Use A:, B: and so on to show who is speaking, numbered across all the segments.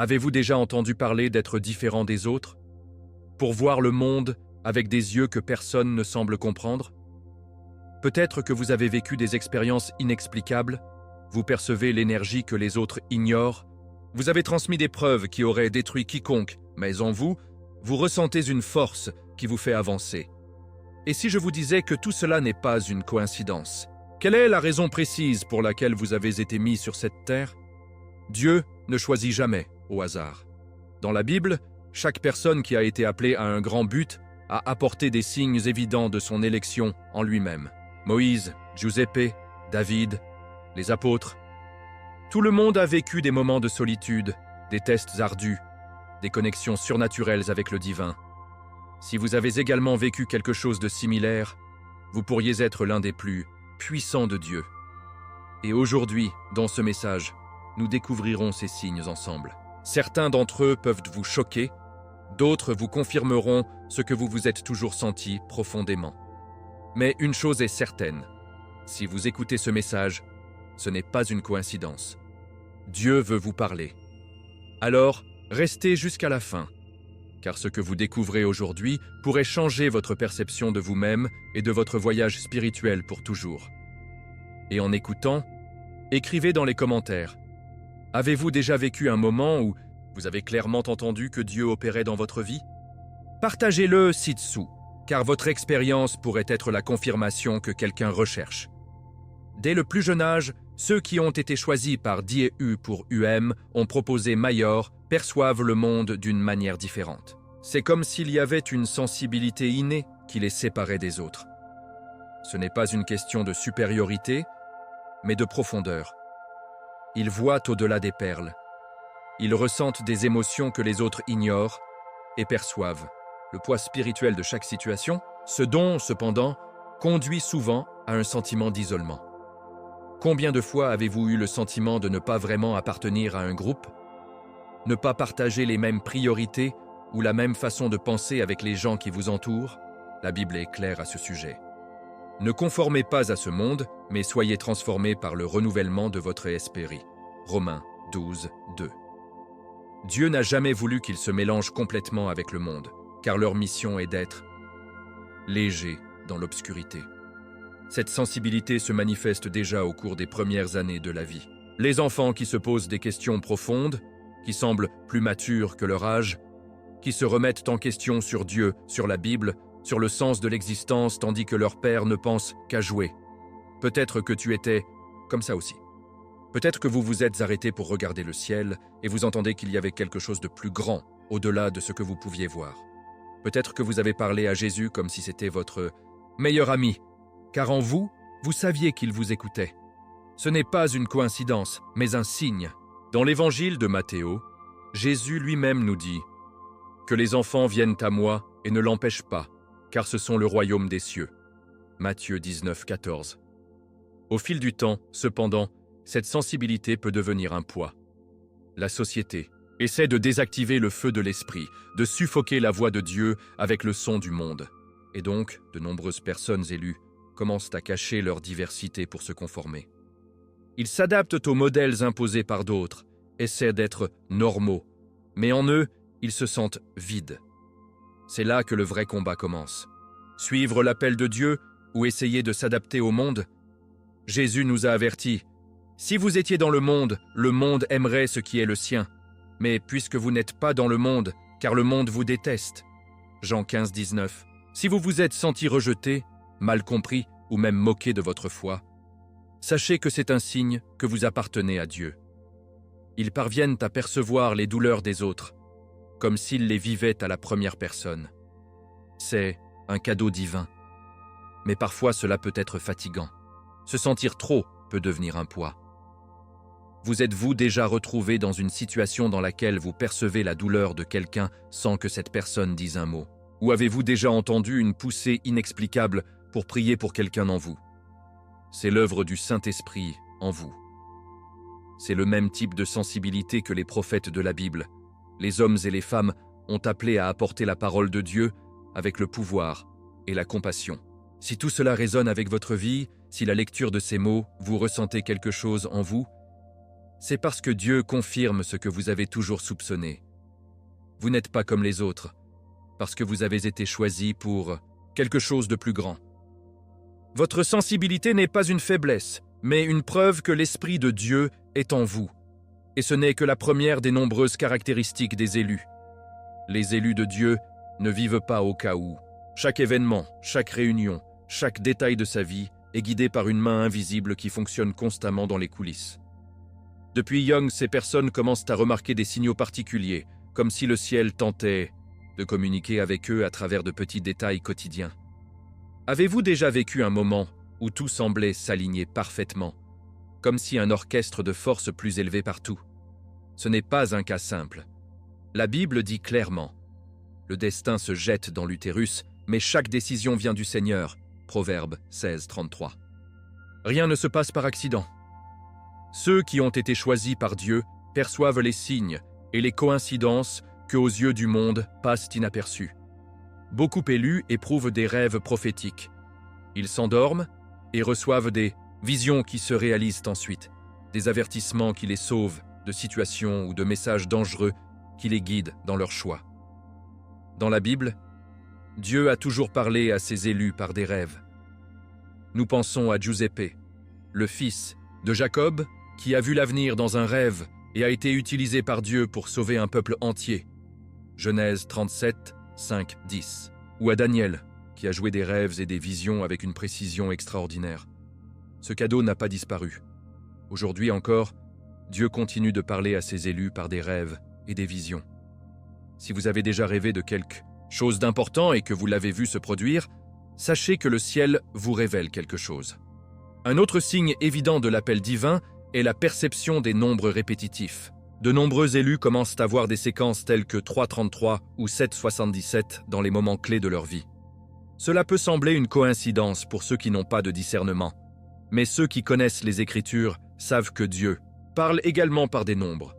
A: Avez-vous déjà entendu parler d'être différent des autres? Pour voir le monde avec des yeux que personne ne semble comprendre? Peut-être que vous avez vécu des expériences inexplicables, vous percevez l'énergie que les autres ignorent, vous avez transmis des preuves qui auraient détruit quiconque, mais en vous, vous ressentez une force qui vous fait avancer. Et si je vous disais que tout cela n'est pas une coïncidence? Quelle est la raison précise pour laquelle vous avez été mis sur cette terre? Dieu ne choisit jamais au hasard. Dans la Bible, chaque personne qui a été appelée à un grand but a apporté des signes évidents de son élection en lui-même. Moïse, Giuseppe, David, les apôtres. Tout le monde a vécu des moments de solitude, des tests ardus, des connexions surnaturelles avec le divin. Si vous avez également vécu quelque chose de similaire, vous pourriez être l'un des plus puissants de Dieu. Et aujourd'hui, dans ce message, nous découvrirons ces signes ensemble. Certains d'entre eux peuvent vous choquer, d'autres vous confirmeront ce que vous vous êtes toujours senti profondément. Mais une chose est certaine, si vous écoutez ce message, ce n'est pas une coïncidence. Dieu veut vous parler. Alors, restez jusqu'à la fin, car ce que vous découvrez aujourd'hui pourrait changer votre perception de vous-même et de votre voyage spirituel pour toujours. Et en écoutant, écrivez dans les commentaires. Avez-vous déjà vécu un moment où vous avez clairement entendu que Dieu opérait dans votre vie? Partagez-le ci-dessous, car votre expérience pourrait être la confirmation que quelqu'un recherche. Dès le plus jeune âge, ceux qui ont été choisis par Dieu pour ont proposé Mayor, perçoivent le monde d'une manière différente. C'est comme s'il y avait une sensibilité innée qui les séparait des autres. Ce n'est pas une question de supériorité, mais de profondeur. Ils voient au-delà des perles. Ils ressentent des émotions que les autres ignorent et perçoivent le poids spirituel de chaque situation, ce dont, cependant, conduit souvent à un sentiment d'isolement. Combien de fois avez-vous eu le sentiment de ne pas vraiment appartenir à un groupe? Ne pas partager les mêmes priorités ou la même façon de penser avec les gens qui vous entourent? La Bible est claire à ce sujet. Ne conformez pas à ce monde, mais soyez transformés par le renouvellement de votre esprit. Romains 12, 2. Dieu n'a jamais voulu qu'ils se mélangent complètement avec le monde, car leur mission est d'être légers dans l'obscurité. Cette sensibilité se manifeste déjà au cours des premières années de la vie. Les enfants qui se posent des questions profondes, qui semblent plus matures que leur âge, qui se remettent en question sur Dieu, sur la Bible, sur le sens de l'existence tandis que leur père ne pense qu'à jouer. Peut-être que tu étais comme ça aussi. Peut-être que vous vous êtes arrêté pour regarder le ciel et vous entendez qu'il y avait quelque chose de plus grand au-delà de ce que vous pouviez voir. Peut-être que vous avez parlé à Jésus comme si c'était votre meilleur ami, car en vous, vous saviez qu'il vous écoutait. Ce n'est pas une coïncidence, mais un signe. Dans l'évangile de Matthéo, Jésus lui-même nous dit que les enfants viennent à moi et ne l'empêchent pas, car ce sont le royaume des cieux. Matthieu 19, 14. Au fil du temps, cependant, cette sensibilité peut devenir un poids. La société essaie de désactiver le feu de l'esprit, de suffoquer la voix de Dieu avec le son du monde. Et donc, de nombreuses personnes élues commencent à cacher leur diversité pour se conformer. Ils s'adaptent aux modèles imposés par d'autres, essaient d'être normaux, mais en eux, ils se sentent vides. C'est là que le vrai combat commence. Suivre l'appel de Dieu ou essayer de s'adapter au monde? Jésus nous a avertis. Si vous étiez dans le monde aimerait ce qui est le sien. Mais puisque vous n'êtes pas dans le monde, car le monde vous déteste. Jean 15, 19. Si vous vous êtes senti rejeté, mal compris ou même moqué de votre foi, sachez que c'est un signe que vous appartenez à Dieu. Ils parviennent à percevoir les douleurs des autres, comme s'ils les vivaient à la première personne. C'est un cadeau divin. Mais parfois cela peut être fatigant. Se sentir trop peut devenir un poids. Vous êtes-vous déjà retrouvé dans une situation dans laquelle vous percevez la douleur de quelqu'un sans que cette personne dise un mot? Ou avez-vous déjà entendu une poussée inexplicable pour prier pour quelqu'un en vous? C'est l'œuvre du Saint-Esprit en vous. C'est le même type de sensibilité que les prophètes de la Bible. Les hommes et les femmes ont appelé à apporter la parole de Dieu avec le pouvoir et la compassion. Si tout cela résonne avec votre vie, si la lecture de ces mots, vous ressentez quelque chose en vous, c'est parce que Dieu confirme ce que vous avez toujours soupçonné. Vous n'êtes pas comme les autres, parce que vous avez été choisi pour quelque chose de plus grand. Votre sensibilité n'est pas une faiblesse, mais une preuve que l'Esprit de Dieu est en vous. Et ce n'est que la première des nombreuses caractéristiques des élus. Les élus de Dieu ne vivent pas au cas où. Chaque événement, chaque réunion, chaque détail de sa vie est guidé par une main invisible qui fonctionne constamment dans les coulisses. Depuis Young, ces personnes commencent à remarquer des signaux particuliers, comme si le ciel tentait de communiquer avec eux à travers de petits détails quotidiens. Avez-vous déjà vécu un moment où tout semblait s'aligner parfaitement, comme si un orchestre de forces plus élevé partout? Ce n'est pas un cas simple. La Bible dit clairement « Le destin se jette dans l'utérus, mais chaque décision vient du Seigneur » Proverbe 16, 33. Rien ne se passe par accident. Ceux qui ont été choisis par Dieu perçoivent les signes et les coïncidences que, aux yeux du monde, passent inaperçus. Beaucoup élus éprouvent des rêves prophétiques. Ils s'endorment et reçoivent des visions qui se réalisent ensuite, des avertissements qui les sauvent de situations ou de messages dangereux qui les guident dans leurs choix. Dans la Bible, Dieu a toujours parlé à ses élus par des rêves. Nous pensons à Giuseppe, le fils de Jacob, qui a vu l'avenir dans un rêve et a été utilisé par Dieu pour sauver un peuple entier. Genèse 37, 5, 10. Ou à Daniel, qui a joué des rêves et des visions avec une précision extraordinaire. Ce cadeau n'a pas disparu. Aujourd'hui encore, Dieu continue de parler à ses élus par des rêves et des visions. Si vous avez déjà rêvé de quelque chose d'important et que vous l'avez vu se produire, sachez que le ciel vous révèle quelque chose. Un autre signe évident de l'appel divin est la perception des nombres répétitifs. De nombreux élus commencent à voir des séquences telles que 3,33 ou 7,77 dans les moments clés de leur vie. Cela peut sembler une coïncidence pour ceux qui n'ont pas de discernement, mais ceux qui connaissent les Écritures savent que Dieu parle également par des nombres.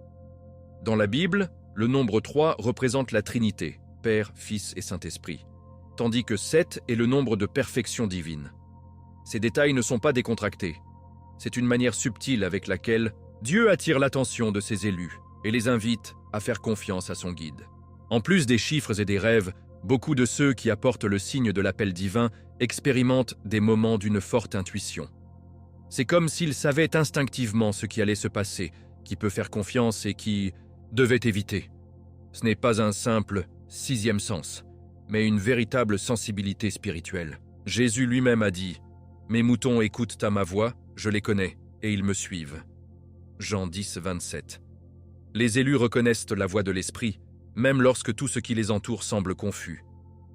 A: Dans la Bible, le nombre 3 représente la Trinité, Père, Fils et Saint-Esprit, tandis que 7 est le nombre de perfection divine. Ces détails ne sont pas décontractés. C'est une manière subtile avec laquelle Dieu attire l'attention de ses élus et les invite à faire confiance à son guide. En plus des chiffres et des rêves, beaucoup de ceux qui apportent le signe de l'appel divin expérimentent des moments d'une forte intuition. C'est comme s'ils savaient instinctivement ce qui allait se passer, qui peut faire confiance et qui devait éviter. Ce n'est pas un simple sixième sens, mais une véritable sensibilité spirituelle. Jésus lui-même a dit « Mes moutons écoutent à ma voix, je les connais, et ils me suivent. » Jean 10, 27. Les élus reconnaissent la voix de l'Esprit, même lorsque tout ce qui les entoure semble confus.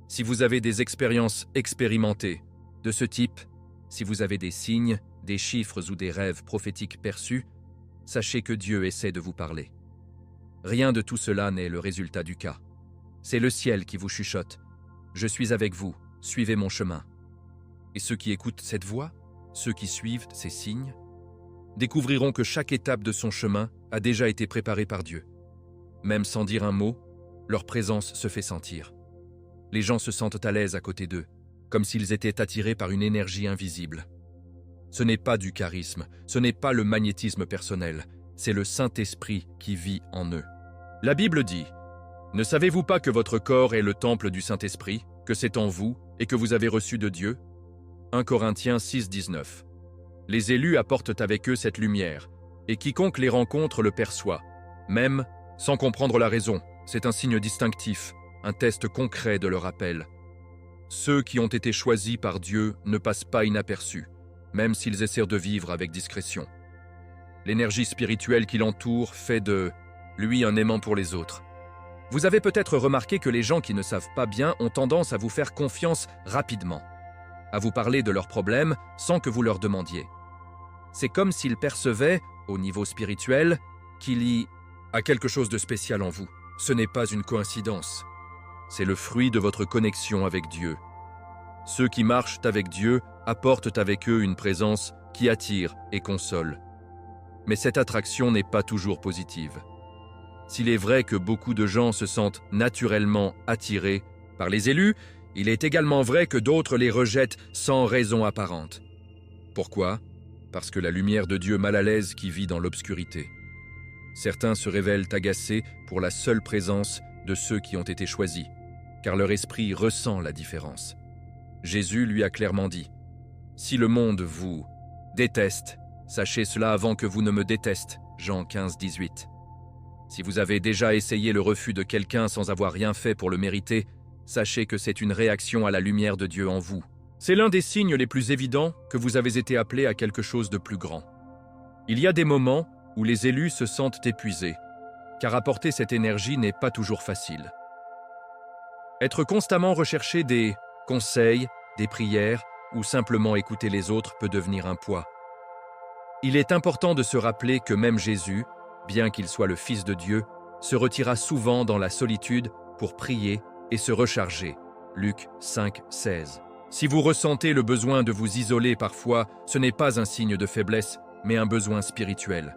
A: Si vous avez des expériences expérimentées de ce type, si vous avez des signes, des chiffres ou des rêves prophétiques perçus, sachez que Dieu essaie de vous parler. Rien de tout cela n'est le résultat du cas. C'est le ciel qui vous chuchote. « Je suis avec vous, suivez mon chemin. » Et ceux qui écoutent cette voix, ceux qui suivent ces signes, découvriront que chaque étape de son chemin a déjà été préparée par Dieu. Même sans dire un mot, leur présence se fait sentir. Les gens se sentent à l'aise à côté d'eux, comme s'ils étaient attirés par une énergie invisible. Ce n'est pas du charisme, ce n'est pas le magnétisme personnel, c'est le Saint-Esprit qui vit en eux. La Bible dit « Ne savez-vous pas que votre corps est le temple du Saint-Esprit, que c'est en vous et que vous avez reçu de Dieu » 1 Corinthiens 6, 19. Les élus apportent avec eux cette lumière, et quiconque les rencontre le perçoit, même sans comprendre la raison. C'est un signe distinctif, un test concret de leur appel. Ceux qui ont été choisis par Dieu ne passent pas inaperçus, même s'ils essaient de vivre avec discrétion. L'énergie spirituelle qui l'entoure fait de lui un aimant pour les autres. Vous avez peut-être remarqué que les gens qui ne savent pas bien ont tendance à vous faire confiance rapidement, à vous parler de leurs problèmes sans que vous leur demandiez. C'est comme s'ils percevaient, au niveau spirituel, qu'il y a quelque chose de spécial en vous. Ce n'est pas une coïncidence. C'est le fruit de votre connexion avec Dieu. Ceux qui marchent avec Dieu apportent avec eux une présence qui attire et console. Mais cette attraction n'est pas toujours positive. S'il est vrai que beaucoup de gens se sentent naturellement attirés par les élus, il est également vrai que d'autres les rejettent sans raison apparente. Pourquoi ? Parce que la lumière de Dieu mal à l'aise qui vit dans l'obscurité. Certains se révèlent agacés pour la seule présence de ceux qui ont été choisis, car leur esprit ressent la différence. Jésus lui a clairement dit « Si le monde vous déteste, sachez cela avant que vous ne me déteste. » Jean 15, 18. Si vous avez déjà essayé le refus de quelqu'un sans avoir rien fait pour le mériter, sachez que c'est une réaction à la lumière de Dieu en vous. C'est l'un des signes les plus évidents que vous avez été appelé à quelque chose de plus grand. Il y a des moments où les élus se sentent épuisés, car apporter cette énergie n'est pas toujours facile. Être constamment recherché des conseils, des prières ou simplement écouter les autres peut devenir un poids. Il est important de se rappeler que même Jésus, bien qu'il soit le Fils de Dieu, se retira souvent dans la solitude pour prier et se recharger. Luc 5, 16. Si vous ressentez le besoin de vous isoler parfois, ce n'est pas un signe de faiblesse, mais un besoin spirituel.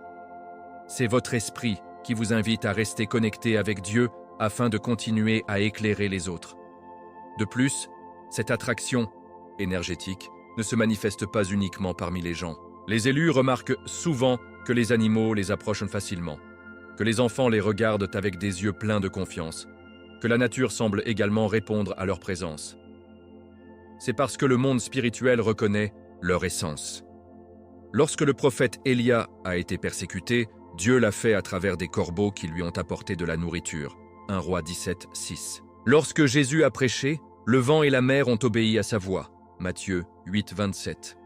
A: C'est votre esprit qui vous invite à rester connecté avec Dieu afin de continuer à éclairer les autres. De plus, cette attraction énergétique ne se manifeste pas uniquement parmi les gens. Les élus remarquent souvent que les animaux les approchent facilement, que les enfants les regardent avec des yeux pleins de confiance, que la nature semble également répondre à leur présence. C'est parce que le monde spirituel reconnaît leur essence. Lorsque le prophète Élia a été persécuté, Dieu l'a fait à travers des corbeaux qui lui ont apporté de la nourriture. 1 Roi 17, 6. Lorsque Jésus a prêché, le vent et la mer ont obéi à sa voix. Matthieu 8, 27.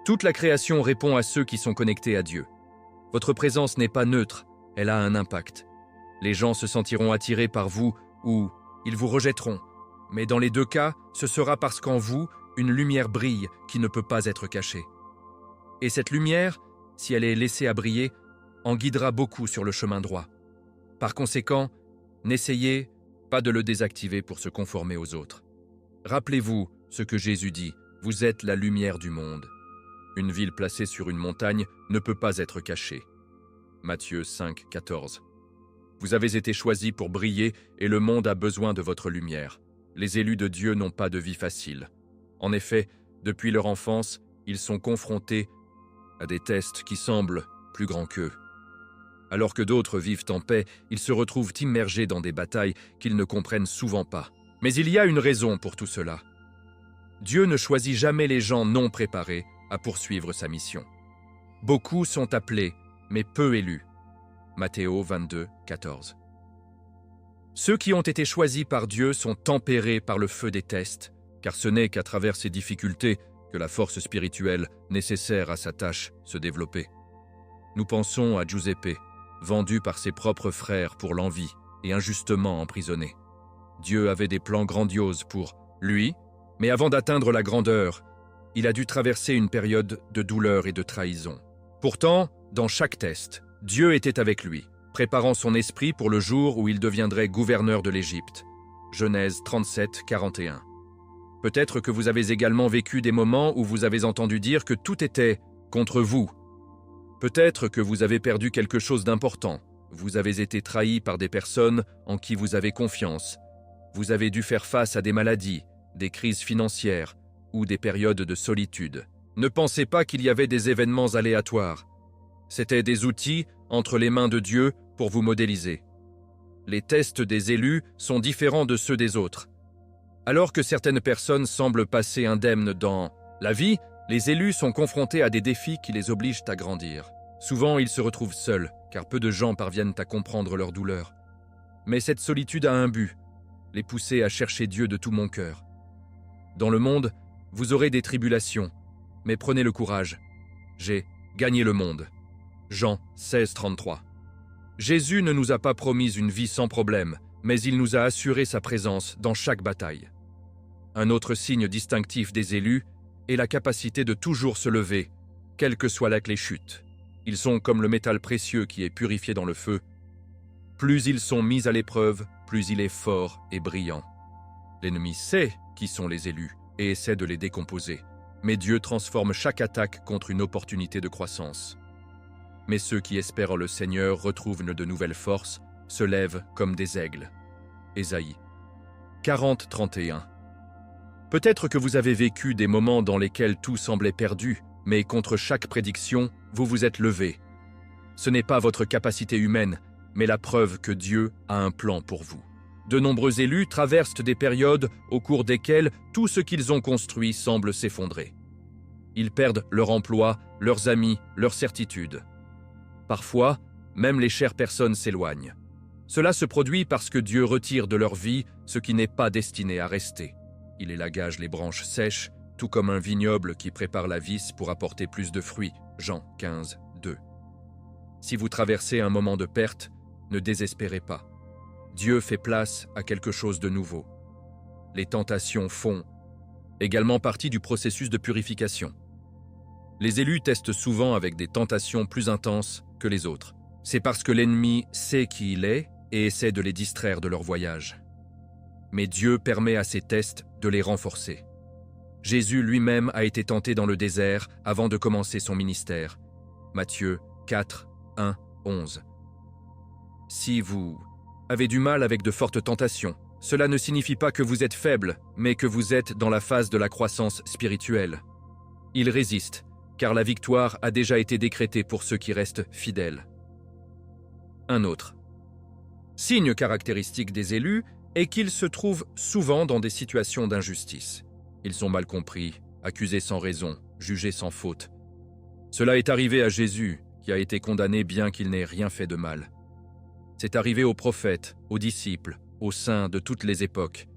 A: Toute la création répond à ceux qui sont connectés à Dieu. Votre présence n'est pas neutre, elle a un impact. Les gens se sentiront attirés par vous ou ils vous rejetteront. Mais dans les deux cas, ce sera parce qu'en vous, une lumière brille qui ne peut pas être cachée. Et cette lumière, si elle est laissée à briller, en guidera beaucoup sur le chemin droit. Par conséquent, n'essayez pas de le désactiver pour se conformer aux autres. Rappelez-vous ce que Jésus dit, vous êtes la lumière du monde. Une ville placée sur une montagne ne peut pas être cachée. Matthieu 5, 14. Vous avez été choisis pour briller et le monde a besoin de votre lumière. Les élus de Dieu n'ont pas de vie facile. En effet, depuis leur enfance, ils sont confrontés à des tests qui semblent plus grands qu'eux. Alors que d'autres vivent en paix, ils se retrouvent immergés dans des batailles qu'ils ne comprennent souvent pas. Mais il y a une raison pour tout cela. Dieu ne choisit jamais les gens non préparés à poursuivre sa mission. Beaucoup sont appelés, mais peu élus. Matthéo 22, 14. Ceux qui ont été choisis par Dieu sont tempérés par le feu des tests, car ce n'est qu'à travers ces difficultés que la force spirituelle nécessaire à sa tâche se développait. Nous pensons à Giuseppe, vendu par ses propres frères pour l'envie et injustement emprisonné. Dieu avait des plans grandioses pour lui, mais avant d'atteindre la grandeur, il a dû traverser une période de douleur et de trahison. Pourtant, dans chaque test, Dieu était avec lui, préparant son esprit pour le jour où il deviendrait gouverneur de l'Égypte. Genèse 37, 41. Peut-être que vous avez également vécu des moments où vous avez entendu dire que tout était contre vous. Peut-être que vous avez perdu quelque chose d'important. Vous avez été trahi par des personnes en qui vous avez confiance. Vous avez dû faire face à des maladies, des crises financières ou des périodes de solitude. Ne pensez pas qu'il y avait des événements aléatoires. C'étaient des outils entre les mains de Dieu pour vous modéliser. Les tests des élus sont différents de ceux des autres. Alors que certaines personnes semblent passer indemnes dans la vie, les élus sont confrontés à des défis qui les obligent à grandir. Souvent, ils se retrouvent seuls, car peu de gens parviennent à comprendre leur douleur. Mais cette solitude a un but, les pousser à chercher Dieu de tout mon cœur. Dans le monde, vous aurez des tribulations, mais prenez le courage. J'ai gagné le monde. Jean 16, 33. Jésus ne nous a pas promis une vie sans problème, mais il nous a assuré sa présence dans chaque bataille. Un autre signe distinctif des élus est la capacité de toujours se lever, quelle que soit la clé chute. Ils sont comme le métal précieux qui est purifié dans le feu. Plus ils sont mis à l'épreuve, plus il est fort et brillant. L'ennemi sait qui sont les élus et essaie de les décomposer. Mais Dieu transforme chaque attaque contre une opportunité de croissance. Mais ceux qui espèrent en le Seigneur retrouvent de nouvelles forces, se lèvent comme des aigles. Ésaïe 40, 31. Peut-être que vous avez vécu des moments dans lesquels tout semblait perdu, mais contre chaque prédiction, vous vous êtes levé. Ce n'est pas votre capacité humaine, mais la preuve que Dieu a un plan pour vous. De nombreux élus traversent des périodes au cours desquelles tout ce qu'ils ont construit semble s'effondrer. Ils perdent leur emploi, leurs amis, leurs certitudes. Parfois, même les chères personnes s'éloignent. Cela se produit parce que Dieu retire de leur vie ce qui n'est pas destiné à rester. Il élagage les branches sèches, tout comme un vignoble qui prépare la vice pour apporter plus de fruits. Jean 15, 2. Si vous traversez un moment de perte, ne désespérez pas. Dieu fait place à quelque chose de nouveau. Les tentations font également partie du processus de purification. Les élus testent souvent avec des tentations plus intenses que les autres. C'est parce que l'ennemi sait qui il est et essaie de les distraire de leur voyage. Mais Dieu permet à ces tests de les renforcer. Jésus lui-même a été tenté dans le désert avant de commencer son ministère. Matthieu 4, 1, 11. Si vous avez du mal avec de fortes tentations, cela ne signifie pas que vous êtes faible, mais que vous êtes dans la phase de la croissance spirituelle. Il résiste, car la victoire a déjà été décrétée pour ceux qui restent fidèles. Un autre signe caractéristique des élus est qu'ils se trouvent souvent dans des situations d'injustice. Ils sont mal compris, accusés sans raison, jugés sans faute. Cela est arrivé à Jésus, qui a été condamné bien qu'il n'ait rien fait de mal. C'est arrivé aux prophètes, aux disciples, aux saints de toutes les époques.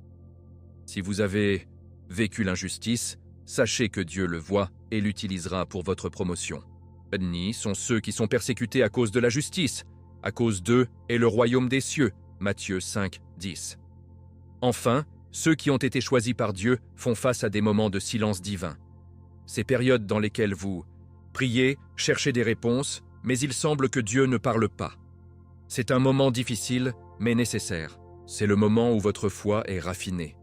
A: Si vous avez vécu l'injustice, sachez que Dieu le voit et l'utilisera pour votre promotion. Bénis sont ceux qui sont persécutés à cause de la justice. À cause d'eux est le royaume des cieux. Matthieu 5, 10. Enfin, ceux qui ont été choisis par Dieu font face à des moments de silence divin. Ces périodes dans lesquelles vous priez, cherchez des réponses, mais il semble que Dieu ne parle pas. C'est un moment difficile, mais nécessaire. C'est le moment où votre foi est raffinée.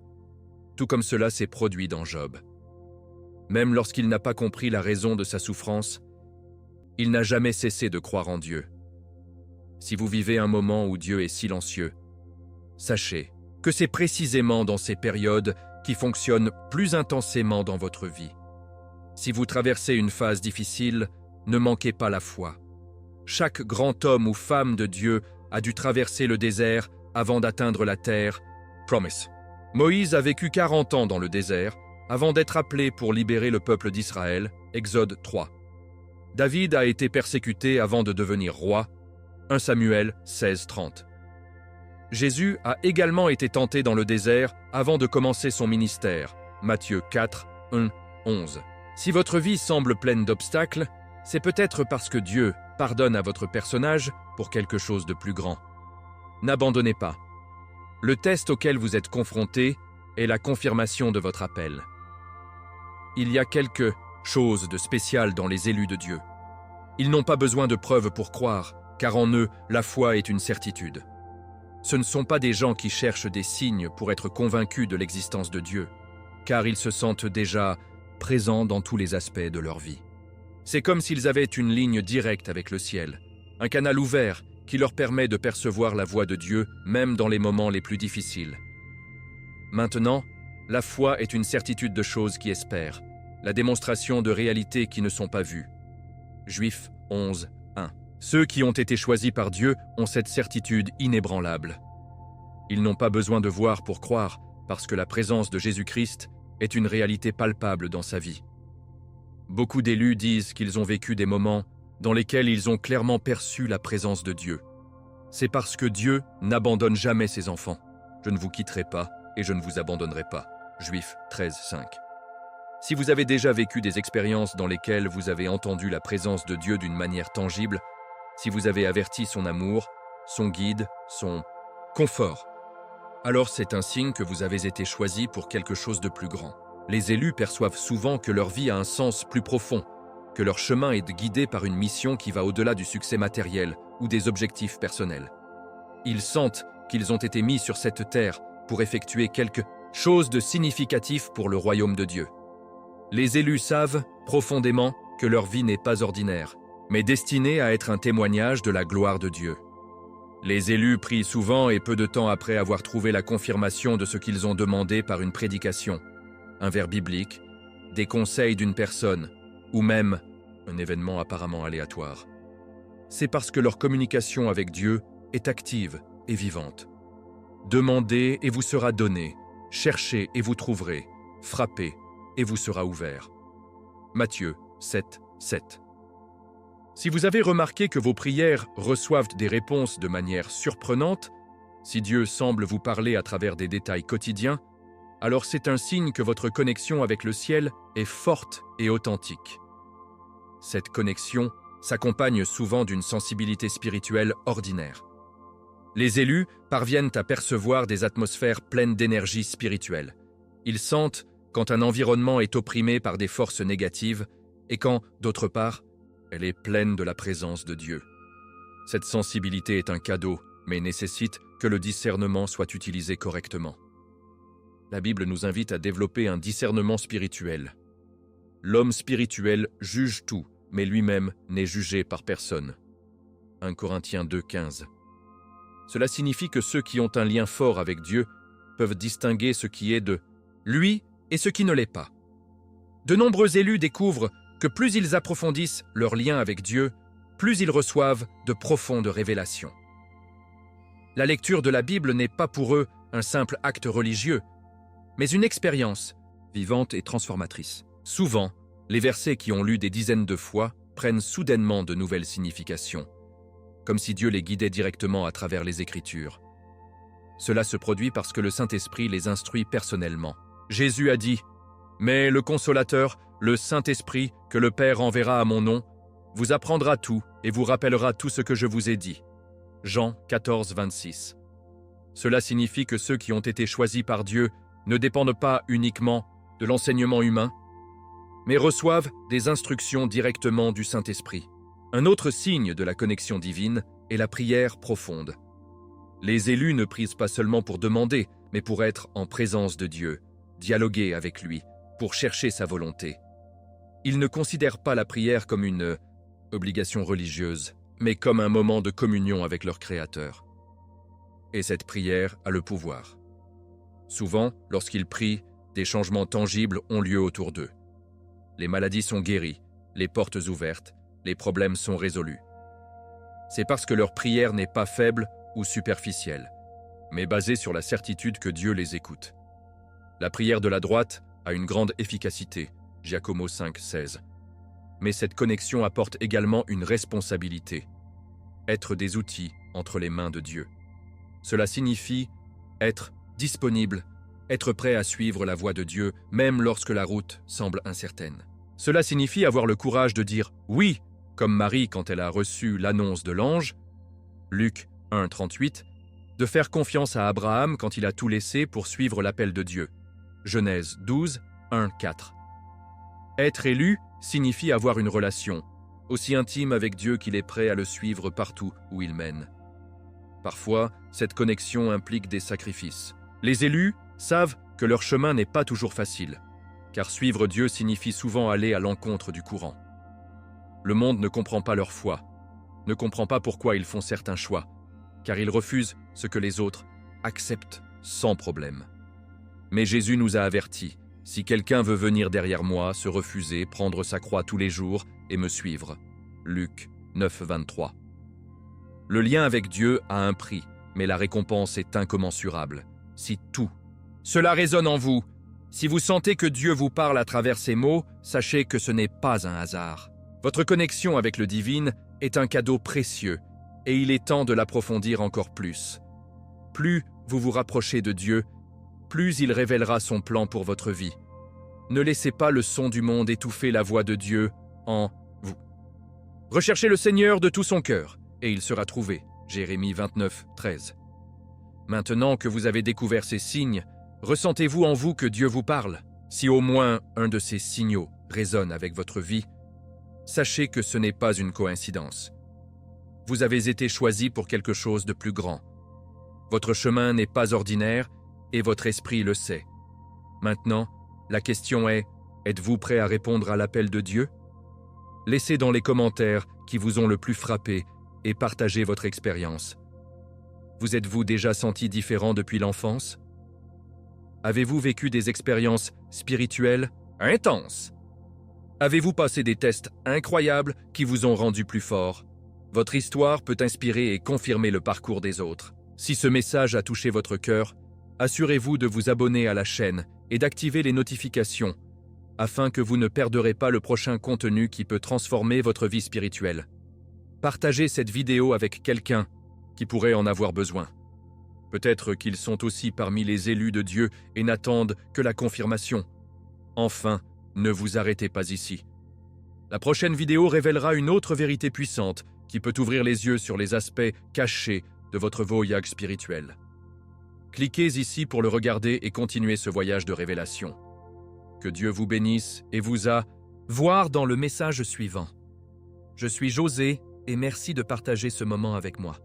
A: Tout comme cela s'est produit dans Job. Même lorsqu'il n'a pas compris la raison de sa souffrance, il n'a jamais cessé de croire en Dieu. Si vous vivez un moment où Dieu est silencieux, sachez que c'est précisément dans ces périodes qui fonctionnent plus intensément dans votre vie. Si vous traversez une phase difficile, ne manquez pas la foi. Chaque grand homme ou femme de Dieu a dû traverser le désert avant d'atteindre la terre. Promise. Moïse a vécu 40 ans dans le désert avant d'être appelé pour libérer le peuple d'Israël. Exode 3. David a été persécuté avant de devenir roi. 1 Samuel 16, 30. Jésus a également été tenté dans le désert avant de commencer son ministère. Matthieu 4, 1, 11. Si votre vie semble pleine d'obstacles, c'est peut-être parce que Dieu pardonne à votre personnage pour quelque chose de plus grand. N'abandonnez pas. Le test auquel vous êtes confronté est la confirmation de votre appel. Il y a quelque chose de spécial dans les élus de Dieu. Ils n'ont pas besoin de preuves pour croire, car en eux, la foi est une certitude. Ce ne sont pas des gens qui cherchent des signes pour être convaincus de l'existence de Dieu, car ils se sentent déjà présents dans tous les aspects de leur vie. C'est comme s'ils avaient une ligne directe avec le ciel, un canal ouvert qui leur permet de percevoir la voix de Dieu même dans les moments les plus difficiles. Maintenant, la foi est une certitude de choses qui espèrent, la démonstration de réalités qui ne sont pas vues. Juifs 11, 1. Ceux qui ont été choisis par Dieu ont cette certitude inébranlable. Ils n'ont pas besoin de voir pour croire, parce que la présence de Jésus-Christ est une réalité palpable dans sa vie. Beaucoup d'élus disent qu'ils ont vécu des moments dans lesquels ils ont clairement perçu la présence de Dieu. C'est parce que Dieu n'abandonne jamais ses enfants. Je ne vous quitterai pas et je ne vous abandonnerai pas. Juifs 13, 5. Si vous avez déjà vécu des expériences dans lesquelles vous avez entendu la présence de Dieu d'une manière tangible, si vous avez averti son amour, son guide, son confort, alors c'est un signe que vous avez été choisi pour quelque chose de plus grand. Les élus perçoivent souvent que leur vie a un sens plus profond, que leur chemin est guidé par une mission qui va au-delà du succès matériel ou des objectifs personnels. Ils sentent qu'ils ont été mis sur cette terre pour effectuer quelque chose de significatif pour le royaume de Dieu. Les élus savent profondément que leur vie n'est pas ordinaire, mais destinée à être un témoignage de la gloire de Dieu. Les élus prient souvent et peu de temps après avoir trouvé la confirmation de ce qu'ils ont demandé par une prédication, un vers biblique, des conseils d'une personne, ou même un événement apparemment aléatoire. c'est parce que leur communication avec Dieu est active et vivante. Demandez et vous sera donné, cherchez et vous trouverez, frappez et vous sera ouvert. Matthieu 7, 7. Si vous avez remarqué que vos prières reçoivent des réponses de manière surprenante, si Dieu semble vous parler à travers des détails quotidiens, alors c'est un signe que votre connexion avec le ciel est forte et authentique. Cette connexion s'accompagne souvent d'une sensibilité spirituelle ordinaire. Les élus parviennent à percevoir des atmosphères pleines d'énergie spirituelle. Ils sentent quand un environnement est opprimé par des forces négatives et quand, d'autre part, elle est pleine de la présence de Dieu. Cette sensibilité est un cadeau, mais nécessite que le discernement soit utilisé correctement. La Bible nous invite à développer un discernement spirituel. L'homme spirituel juge tout, mais lui-même n'est jugé par personne. 1 Corinthiens 2, 15. Cela signifie que ceux qui ont un lien fort avec Dieu peuvent distinguer ce qui est de lui et ce qui ne l'est pas. De nombreux élus découvrent que plus ils approfondissent leur lien avec Dieu, plus ils reçoivent de profondes révélations. La lecture de la Bible n'est pas pour eux un simple acte religieux, mais une expérience vivante et transformatrice. Souvent, les versets qui ont lu des dizaines de fois prennent soudainement de nouvelles significations, comme si Dieu les guidait directement à travers les Écritures. Cela se produit parce que le Saint-Esprit les instruit personnellement. Jésus a dit « Mais le Consolateur, le Saint-Esprit, que le Père enverra à mon nom, vous apprendra tout et vous rappellera tout ce que je vous ai dit. » Jean 14, 26. Cela signifie que ceux qui ont été choisis par Dieu ne dépendent pas uniquement de l'enseignement humain, mais reçoivent des instructions directement du Saint-Esprit. Un autre signe de la connexion divine est la prière profonde. Les élus ne prient pas seulement pour demander, mais pour être en présence de Dieu, dialoguer avec lui, pour chercher sa volonté. Ils ne considèrent pas la prière comme une obligation religieuse, mais comme un moment de communion avec leur Créateur. Et cette prière a le pouvoir. Souvent, lorsqu'ils prient, des changements tangibles ont lieu autour d'eux. Les maladies sont guéries, les portes ouvertes, les problèmes sont résolus. C'est parce que leur prière n'est pas faible ou superficielle, mais basée sur la certitude que Dieu les écoute. La prière de la droite a une grande efficacité, Giacomo 5, 16. Mais cette connexion apporte également une responsabilité, être des outils entre les mains de Dieu. Cela signifie être disponible, être prêt à suivre la voie de Dieu, même lorsque la route semble incertaine. Cela signifie avoir le courage de dire « oui », comme Marie quand elle a reçu l'annonce de l'ange, Luc 1, 38, de faire confiance à Abraham quand il a tout laissé pour suivre l'appel de Dieu, Genèse 12, 1, 4. Être élu signifie avoir une relation, aussi intime avec Dieu qu'il est prêt à le suivre partout où il mène. Parfois, cette connexion implique des sacrifices. Les élus savent que leur chemin n'est pas toujours facile, car suivre Dieu signifie souvent aller à l'encontre du courant. Le monde ne comprend pas leur foi, ne comprend pas pourquoi ils font certains choix, car ils refusent ce que les autres acceptent sans problème. Mais Jésus nous a avertis, si quelqu'un veut venir derrière moi, se refuser, prendre sa croix tous les jours et me suivre. Luc 9, 23. Le lien avec Dieu a un prix, mais la récompense est incommensurable. Si tout cela résonne en vous, si vous sentez que Dieu vous parle à travers ces mots, sachez que ce n'est pas un hasard. Votre connexion avec le divin est un cadeau précieux et il est temps de l'approfondir encore plus. Plus vous vous rapprochez de Dieu, plus il révélera son plan pour votre vie. Ne laissez pas le son du monde étouffer la voix de Dieu en vous. Recherchez le Seigneur de tout son cœur et il sera trouvé. Jérémie 29, 13. Maintenant que vous avez découvert ces signes, ressentez-vous en vous que Dieu vous parle? Si au moins un de ces signaux résonne avec votre vie, sachez que ce n'est pas une coïncidence. Vous avez été choisi pour quelque chose de plus grand. Votre chemin n'est pas ordinaire et votre esprit le sait. Maintenant, la question est, êtes-vous prêt à répondre à l'appel de Dieu? Laissez dans les commentaires qui vous ont le plus frappé et partagez votre expérience. Vous êtes-vous déjà senti différent depuis l'enfance? Avez-vous vécu des expériences spirituelles intenses? Avez-vous passé des tests incroyables qui vous ont rendu plus fort? Votre histoire peut inspirer et confirmer le parcours des autres. Si ce message a touché votre cœur, assurez-vous de vous abonner à la chaîne et d'activer les notifications afin que vous ne perdrez pas le prochain contenu qui peut transformer votre vie spirituelle. Partagez cette vidéo avec quelqu'un qui pourrait en avoir besoin. Peut-être qu'ils sont aussi parmi les élus de Dieu et n'attendent que la confirmation. Enfin, ne vous arrêtez pas ici. La prochaine vidéo révélera une autre vérité puissante qui peut ouvrir les yeux sur les aspects cachés de votre voyage spirituel. Cliquez ici pour le regarder et continuer ce voyage de révélation. Que Dieu vous bénisse et vous a voir dans le message suivant. Je suis José et merci de partager ce moment avec moi.